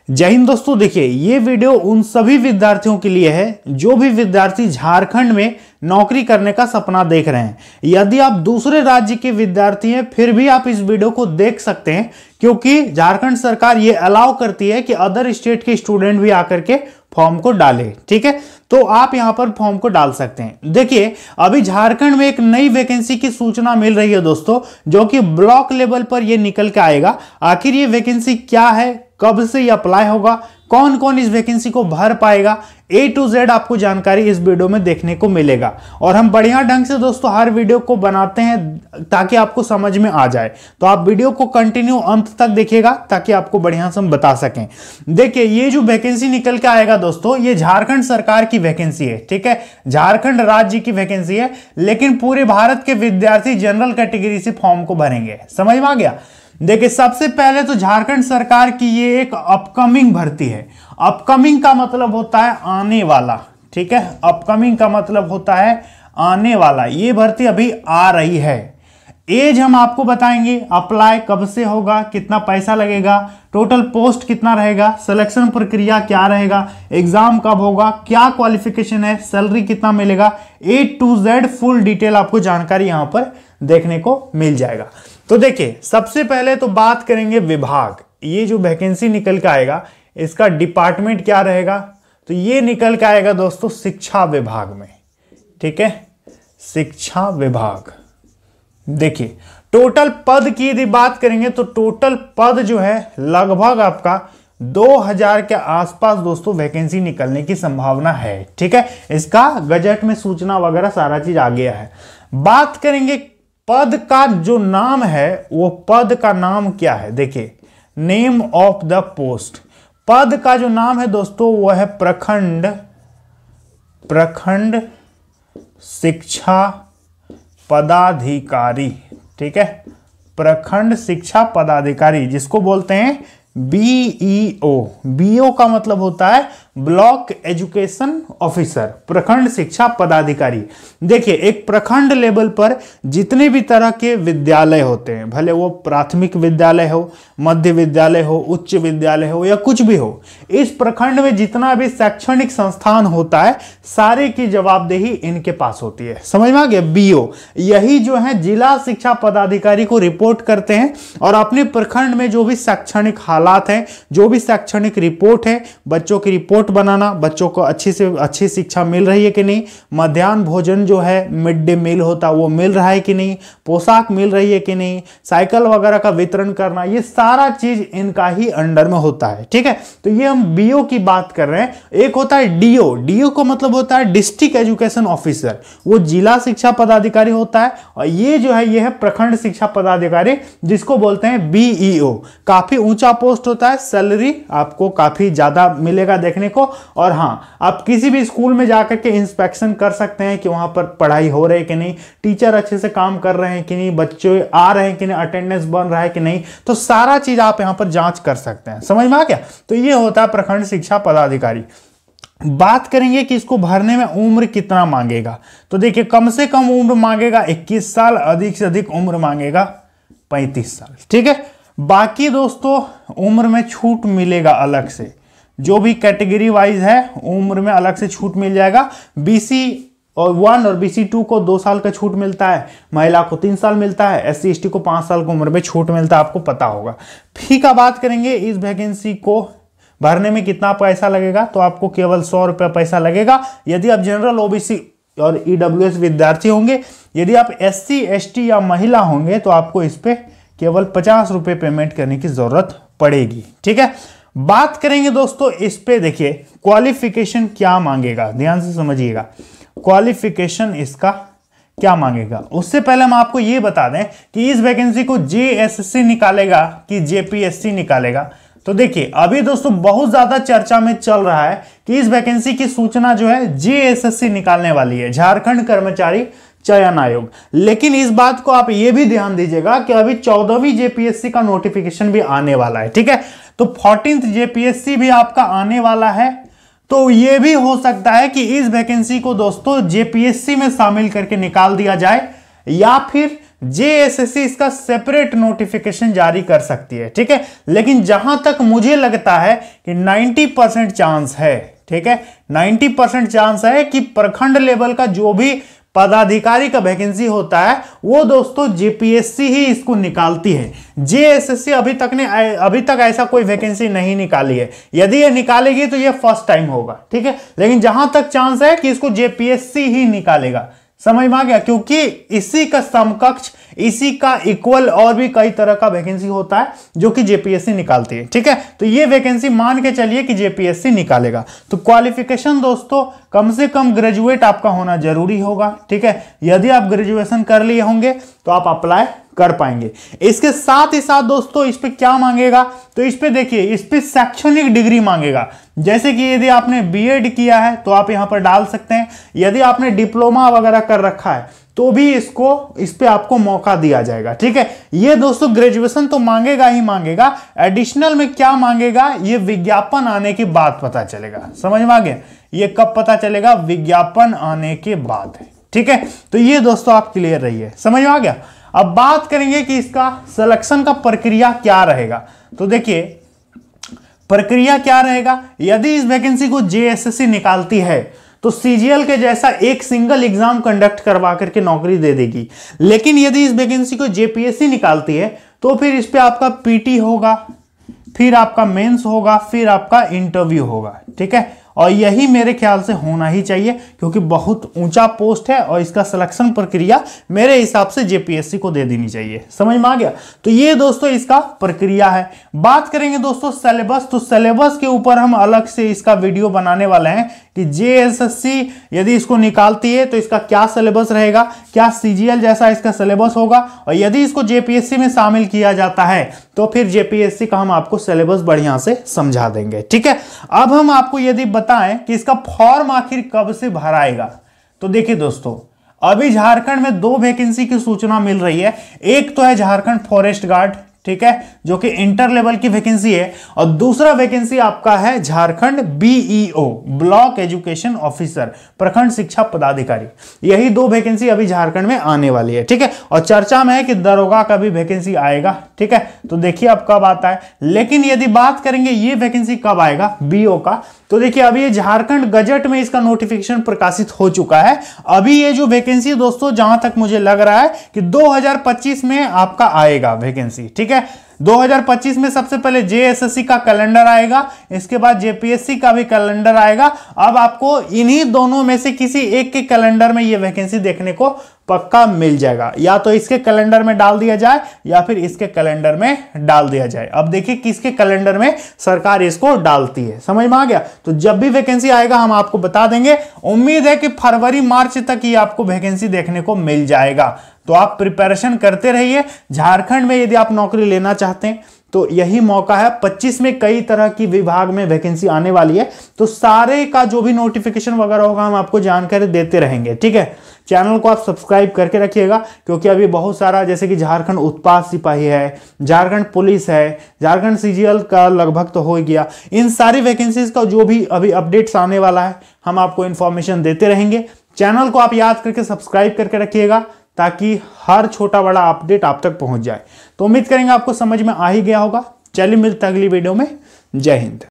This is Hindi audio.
जय हिंद दोस्तों। देखिए ये वीडियो उन सभी विद्यार्थियों के लिए है जो भी विद्यार्थी झारखंड में नौकरी करने का सपना देख रहे हैं। यदि आप दूसरे राज्य के विद्यार्थी हैं फिर भी आप इस वीडियो को देख सकते हैं, क्योंकि झारखंड सरकार ये अलाउ करती है कि अदर स्टेट के स्टूडेंट भी आकर के फॉर्म को डालें। ठीक है, तो आप यहां पर फॉर्म को डाल सकते हैं। देखिए अभी झारखंड में एक नई वैकेंसी की सूचना मिल रही है दोस्तों, जो कि ब्लॉक लेवल पर ये निकल के आएगा। आखिर ये वैकेंसी क्या है, कब से ये अप्लाई होगा, कौन कौन इस वैकेंसी को भर पाएगा, A to Z आपको जानकारी इस वीडियो में देखने को मिलेगा। और हम बढ़िया ढंग से दोस्तों हर वीडियो को बनाते हैं ताकि आपको समझ में आ जाए। तो आप वीडियो को कंटिन्यू अंत तक देखिएगा ताकि आपको बढ़िया से हम बता सकें। देखिए ये जो वैकेंसी निकल के आएगा दोस्तों, ये झारखंड सरकार की वैकेंसी है। ठीक है, झारखंड राज्य की वैकेंसी है, लेकिन पूरे भारत के विद्यार्थी जनरल कैटेगरी से फॉर्म को भरेंगे। समझ में आ गया। देखिए सबसे पहले तो झारखंड सरकार की ये एक अपकमिंग भर्ती है। अपकमिंग का मतलब होता है आने वाला। ठीक है, अपकमिंग का मतलब होता है आने वाला। ये भर्ती अभी आ रही है। एज हम आपको बताएंगे, अप्लाई कब से होगा, कितना पैसा लगेगा, टोटल पोस्ट कितना रहेगा, सिलेक्शन प्रक्रिया क्या रहेगा, एग्जाम कब होगा, क्या क्वालिफिकेशन है, सैलरी कितना मिलेगा, A to Z full detail आपको जानकारी यहां पर देखने को मिल जाएगा। तो देखिए सबसे पहले तो बात करेंगे विभाग। ये जो वैकेंसी निकल के आएगा इसका डिपार्टमेंट क्या रहेगा, तो ये निकल के आएगा दोस्तों शिक्षा विभाग में। ठीक है, शिक्षा विभाग। देखिए टोटल पद की यदि बात करेंगे तो टोटल पद जो है लगभग आपका 2000 के आसपास दोस्तों वैकेंसी निकलने की संभावना है। ठीक है, इसका गजट में सूचना वगैरह सारा चीज आ गया है। बात करेंगे पद का जो नाम है, वो पद का नाम क्या है। देखिए नेम ऑफ द पोस्ट, पद का जो नाम है दोस्तों वो है प्रखंड शिक्षा पदाधिकारी। ठीक है, प्रखंड शिक्षा पदाधिकारी, जिसको बोलते हैं BEO। BEO का मतलब होता है ब्लॉक एजुकेशन ऑफिसर, प्रखंड शिक्षा पदाधिकारी। देखिए एक प्रखंड लेवल पर जितने भी तरह के विद्यालय होते हैं, भले वो प्राथमिक विद्यालय हो, मध्य विद्यालय हो, उच्च विद्यालय हो या कुछ भी हो, इस प्रखंड में जितना भी शैक्षणिक संस्थान होता है सारे की जवाबदेही इनके पास होती है। समझ में आ गया। BEO यही जो है जिला शिक्षा पदाधिकारी को रिपोर्ट करते हैं और अपने प्रखंड में जो भी शैक्षणिक हालात हैं, जो भी शैक्षणिक रिपोर्ट है, बच्चों की रिपोर्ट बनाना, बच्चों को अच्छी से अच्छी शिक्षा मिल रही है कि नहीं, मध्याह्न भोजन जो है मिड डे मील होता है वो मिल रहा है कि नहीं, पोशाक मिल रही है कि नहीं, साइकिल वगैरह का वितरण करना, ये सारा चीज इनका ही अंडर में होता है। ठीक है, तो ये हम BEO की बात कर रहे हैं। एक होता है DO। DO का मतलब होता है डिस्ट्रिक्ट एजुकेशन ऑफिसर, वो जिला शिक्षा पदाधिकारी होता है। और ये जो है ये है प्रखंड शिक्षा पदाधिकारी, जिसको बोलते हैं BEO। काफी ऊंचा पोस्ट होता है, सैलरी आपको काफी ज्यादा मिलेगा देखने को। और हाँ, आप किसी भी स्कूल में जाकर के इंस्पेक्शन कर सकते हैं कि वहां पर पढ़ाई हो रही है कि नहीं, टीचर अच्छे से काम कर रहे हैं कि नहीं, बच्चे आ रहे हैं कि नहीं, अटेंडेंस बन रहा है कि नहीं, तो सारा चीज आप यहां पर जांच कर सकते हैं। समझ में आ गया। तो ये होता है प्रखंड शिक्षा पदाधिकारी। बात करेंगे कि इसको भरने में उम्र कितना मांगेगा, तो देखिए कम से कम उम्र मांगेगा 21 साल, अधिक से अधिक उम्र मांगेगा 35 साल। ठीक है, बाकी दोस्तों उम्र में छूट मिलेगा अलग से, जो भी कैटेगरी वाइज है उम्र में अलग से छूट मिल जाएगा। BC1 और BC2 को 2 साल का छूट मिलता है, महिला को 3 साल मिलता है, SC ST को 5 साल की उम्र में छूट मिलता है, आपको पता होगा। फी का बात करेंगे, इस वैकेंसी को भरने में कितना पैसा लगेगा, तो आपको केवल 100 रुपये पैसा लगेगा यदि आप जनरल OBC और EWS विद्यार्थी होंगे। यदि आप SC ST या महिला होंगे तो आपको इस पे केवल 50 रुपये पेमेंट करने की जरूरत पड़ेगी। ठीक है, बात करेंगे दोस्तों इस पे। देखिए क्वालिफिकेशन क्या मांगेगा, ध्यान से समझिएगा। क्वालिफिकेशन इसका क्या मांगेगा, उससे पहले हम आपको ये बता दें कि इस वैकेंसी को JSC निकालेगा कि JPSC निकालेगा। तो देखिए अभी दोस्तों बहुत ज्यादा चर्चा में चल रहा है कि इस वैकेंसी की सूचना जो है JSSC निकालने वाली है, झारखंड कर्मचारी चयन आयोग। लेकिन इस बात को आप ये भी ध्यान दीजिएगा कि अभी 14वीं JPSC का नोटिफिकेशन भी आने वाला है। ठीक है, तो 14th JPSC भी आपका आने वाला है। तो ये भी हो सकता है कि इस वैकेंसी को दोस्तों JPSC में शामिल करके निकाल दिया जाए, या फिर जेएसएससी इसका सेपरेट नोटिफिकेशन जारी कर सकती है, ठीक है। लेकिन जहां तक मुझे लगता है कि 90% चांस है, ठीक है, 90% चांस है कि प्रखंड लेवल का जो भी पदाधिकारी का वैकेंसी होता है वो दोस्तों जेपीएससी ही इसको निकालती है। जेएसएससी अभी तक ऐसा कोई वैकेंसी नहीं निकाली है। यदि ये निकालेगी तो ये फर्स्ट टाइम होगा, ठीक है। लेकिन जहां तक चांस है कि इसको जेपीएससी ही निकालेगा, समझ में आ गया, क्योंकि इसी का समकक्ष, इसी का इक्वल और भी कई तरह का वैकेंसी होता है जो कि जेपीएससी निकालती है, ठीक है। तो ये वैकेंसी मान के चलिए कि जेपीएससी निकालेगा। तो क्वालिफिकेशन दोस्तों कम से कम ग्रेजुएट आपका होना जरूरी होगा, ठीक है। यदि आप ग्रेजुएशन कर लिए होंगे तो आप अप्लाई कर पाएंगे। इसके साथ ही साथ दोस्तों इस पे क्या मांगेगा, तो इस पे देखिए, इस पे शैक्षणिक डिग्री मांगेगा। जैसे कि यदि आपने बीएड किया है तो आप यहां पर डाल सकते हैं। यदि आपने डिप्लोमा वगैरह कर रखा है तो भी इस पे आपको मौका दिया जाएगा, ठीक है। ये दोस्तों ग्रेजुएशन तो मांगेगा ही मांगेगा, एडिशनल में क्या मांगेगा ये विज्ञापन आने के बाद पता चलेगा। समझ में आ गया, ये कब पता चलेगा, विज्ञापन आने के बाद, ठीक है। तो ये दोस्तों आप क्लियर रहिए, समझ में आ गया। अब बात करेंगे कि इसका सिलेक्शन का प्रक्रिया क्या रहेगा। तो देखिए प्रक्रिया क्या रहेगा, यदि इस वैकेंसी को जेएसएससी निकालती है तो सीजीएल के जैसा एक सिंगल एग्जाम कंडक्ट करवा करके नौकरी दे देगी। लेकिन यदि इस वैकेंसी को जेपीएससी निकालती है तो फिर इस पे आपका पीटी होगा, फिर आपका मेंस होगा, फिर आपका इंटरव्यू होगा, ठीक है। और यही मेरे ख्याल से होना ही चाहिए क्योंकि बहुत ऊंचा पोस्ट है और इसका सिलेक्शन प्रक्रिया मेरे हिसाब से जेपीएससी को दे देनी चाहिए। समझ में आ गया। तो ये दोस्तों इसका प्रक्रिया है। बात करेंगे दोस्तों सिलेबस, तो सिलेबस के ऊपर हम अलग से इसका वीडियो बनाने वाले हैं कि जेएसएससी यदि इसको निकालती है तो इसका क्या सिलेबस रहेगा, क्या सीजीएल जैसा इसका सिलेबस होगा, और यदि इसको जेपीएससी में शामिल किया जाता है तो फिर जेपीएससी का हम आपको सिलेबस बढ़िया से समझा देंगे, ठीक है। अब हम आपको यदि बताएं कि इसका फॉर्म आखिर कब से भराएगा, तो देखिए दोस्तों अभी झारखंड में 2 वैकेंसी की सूचना मिल रही है। एक तो है झारखंड फॉरेस्ट गार्ड, ठीक है, जो कि इंटर लेवल की वैकेंसी है, और दूसरा वैकेंसी आपका है Jharkhand BEO, block education officer, प्रखंड शिक्षा पदाधिकारी। यही 2 वैकेंसी अभी झारखंड में आने वाली है, ठीक है। और चर्चा में है कि दरोगा का भी वैकेंसी आएगा, ठीक है। तो देखिए अब कब आता है। लेकिन यदि बात करेंगे ये वैकेंसी कब आएगा बीओ का, तो देखिए अभी ये झारखंड गजट में इसका नोटिफिकेशन प्रकाशित हो चुका है। अभी ये जो वैकेंसी दोस्तों जहां तक मुझे लग रहा है कि 2025 में आपका आएगा वैकेंसी, ठीक है। 2025 में सबसे पहले जेएसएससी का कैलेंडर आएगा, इसके बाद जेपीएससी का भी कैलेंडर आएगा। अब आपको इन्हीं दोनों में से किसी एक के कैलेंडर में ये वैकेंसी देखने को पक्का मिल जाएगा। या तो इसके कैलेंडर में डाल दिया जाए या फिर इसके कैलेंडर में डाल दिया जाए। अब देखिए किसके कैलेंडर में सरकार इसको डालती है, समझ में आ गया। तो जब भी वैकेंसी आएगा हम आपको बता देंगे। उम्मीद है कि फरवरी मार्च तक ये आपको वैकेंसी देखने को मिल जाएगा। तो आप प्रिपरेशन करते रहिए। झारखंड में यदि आप नौकरी लेना चाहते हैं तो यही मौका है। 25 में कई तरह की विभाग में वैकेंसी आने वाली है, तो सारे का जो भी नोटिफिकेशन वगैरह होगा हम आपको जानकारी देते रहेंगे, ठीक है। चैनल को आप सब्सक्राइब करके रखिएगा क्योंकि अभी बहुत सारा जैसे कि झारखंड उत्पाद सिपाही है, झारखंड पुलिस है, झारखंड सीजीएल का लगभग तो हो गया, इन सारी वैकेंसीज का जो भी अभी अपडेट्स आने वाला है हम आपको इन्फॉर्मेशन देते रहेंगे। चैनल को आप याद करके सब्सक्राइब करके रखिएगा ताकि हर छोटा बड़ा अपडेट आप तक पहुंच जाए। तो उम्मीद करेंगे आपको समझ में आ ही गया होगा। चलिए मिलते हैं अगली वीडियो में। जय हिंद।